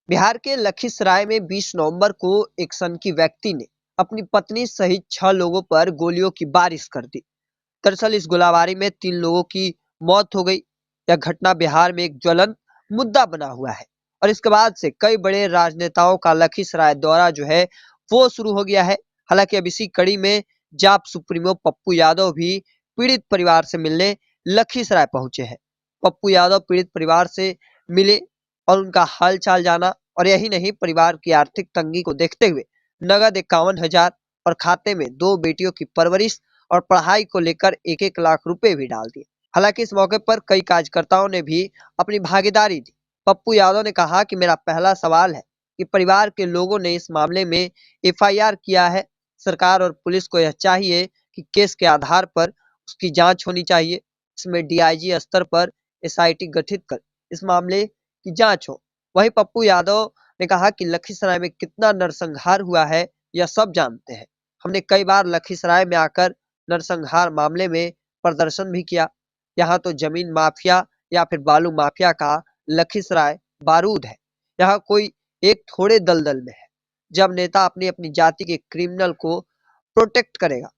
बिहार के लखीसराय में 20 नवंबर को एक सनकी व्यक्ति ने अपनी पत्नी सहित 6 लोगों पर गोलियों की बारिश कर दी। दरअसल इस गोलाबारी में 3 लोगों की मौत हो गई। यह घटना बिहार में एक ज्वलंत मुद्दा बना हुआ है और इसके बाद से कई बड़े राजनेताओं का लखीसराय दौरा जो है वो शुरू हो गया है। हालांकि अब इसी कड़ी में जाप सुप्रीमो पप्पू यादव भी पीड़ित परिवार से मिलने लखीसराय पहुंचे हैं। पप्पू यादव पीड़ित परिवार से मिले और उनका हालचाल जाना, और यही नहीं, परिवार की आर्थिक तंगी को देखते हुए नगद 51,000 और खाते में 2 बेटियों की परवरिश और पढ़ाई को लेकर 1-1 लाख रुपए भी डाल दिए। हालांकि इस मौके पर कई कार्यकर्ताओं ने भी अपनी भागीदारी दी। पप्पू यादव ने कहा कि मेरा पहला सवाल है कि परिवार के लोगों ने इस मामले में एफआईआर किया है। सरकार और पुलिस को यह चाहिए कि केस के आधार पर उसकी जांच होनी चाहिए। इसमें डीआईजी स्तर पर एसआईटी गठित कर इस मामले की जांच हो। वहीं पप्पू यादव ने कहा कि लखीसराय में कितना नरसंहार हुआ है यह सब जानते हैं। हमने कई बार लखीसराय में आकर नरसंहार मामले में प्रदर्शन भी किया। यहाँ तो जमीन माफिया या फिर बालू माफिया का लखीसराय बारूद है। यहाँ कोई एक थोड़े दलदल में है। जब नेता अपनी अपनी जाति के क्रिमिनल को प्रोटेक्ट करेगा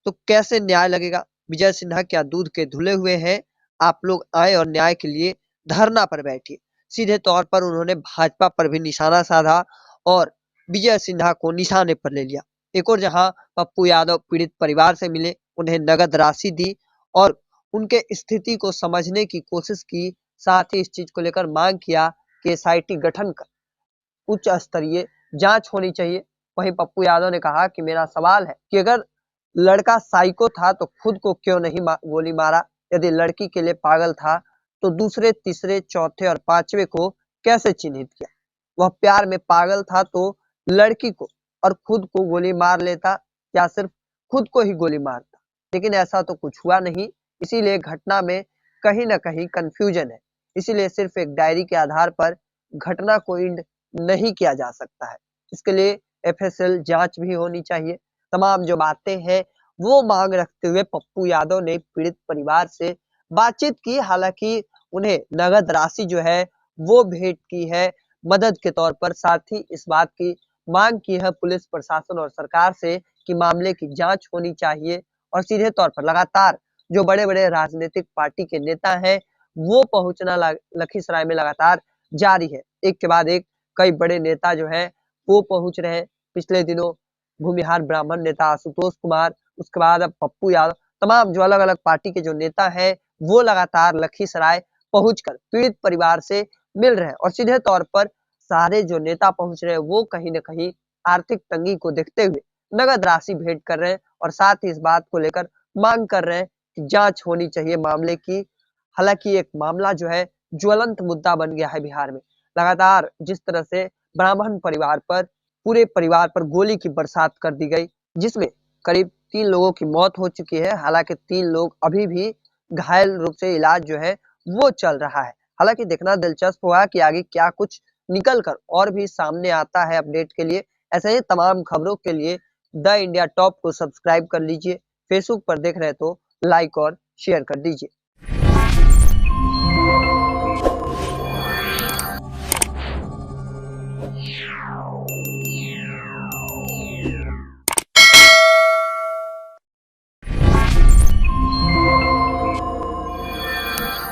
तो कैसे न्याय लगेगा? विजय सिन्हा क्या दूध के धुले हुए हैं? आप लोग आए और न्याय के लिए धरना पर बैठिए। सीधे तौर पर उन्होंने भाजपा पर भी निशाना साधा और विजय सिन्हा को निशाने पर ले लिया। एक और जहां पप्पू यादव पीड़ित परिवार से मिले, उन्हें नगद राशि दी और उनके स्थिति को समझने की कोशिश की। साथ ही इस चीज को लेकर मांग किया कि एसआईटी गठन कर उच्च स्तरीय जांच होनी चाहिए। वहीं पप्पू यादव ने कहा कि मेरा सवाल है कि अगर लड़का साइको था तो खुद को क्यों नहीं गोली मारा? यदि लड़की के लिए पागल था तो दूसरे, तीसरे, चौथे और पांचवे को कैसे चिन्हित किया? वह प्यार में पागल था तो लड़की को और खुद को गोली मार लेता या सिर्फ खुद को ही गोली मारता? लेकिन ऐसा तो कुछ हुआ नहीं। इसीलिए घटना में कहीं ना कहीं कंफ्यूजन है। इसीलिए सिर्फ एक डायरी के आधार पर घटना को इंड नहीं किया जा सकता है। इसके लिए एफएसएल जांच भी होनी चाहिए। तमाम जो बातें हैं वो मांग रखते हुए पप्पू यादव ने पीड़ित परिवार से बातचीत की। हालांकि उन्हें नगद राशि जो है वो भेंट की है मदद के तौर पर। साथ ही इस बात की मांग की है पुलिस प्रशासन और सरकार से कि मामले की जांच होनी चाहिए। और सीधे तौर पर लगातार जो बड़े बड़े राजनीतिक पार्टी के नेता हैं वो पहुंचना लखीसराय में लगातार जारी है। एक के बाद एक कई बड़े नेता जो है वो पहुंच रहे हैं। पिछले दिनों भूमिहार ब्राह्मण नेता आशुतोष कुमार, उसके बाद अब पप्पू यादव, तमाम जो अलग अलग पार्टी के जो नेता हैं वो लगातार लखीसराय पहुंचकर पीड़ित परिवार से मिल रहे हैं। और सीधे तौर पर सारे जो नेता पहुंच रहे हैं वो कहीं ना कहीं आर्थिक तंगी को देखते हुए नगद राशि भेंट कर रहे हैं और साथ ही इस बात को लेकर मांग कर रहे हैं कि जांच होनी चाहिए मामले की। हालांकि एक मामला जो है ज्वलंत मुद्दा बन गया है बिहार में। लगातार जिस तरह से ब्राह्मण परिवार पर, पूरे परिवार पर गोली की बरसात कर दी गई, जिसमें करीब 3 लोगों की मौत हो चुकी है। हालांकि 3 लोग अभी भी घायल रूप से इलाज जो है वो चल रहा है। हालांकि देखना दिलचस्प हुआ कि आगे क्या कुछ निकल कर और भी सामने आता है। अपडेट के लिए, ऐसे ही तमाम खबरों के लिए द इंडिया टॉप को सब्सक्राइब कर लीजिए। फेसबुक पर देख रहे तो लाइक और शेयर कर दीजिए।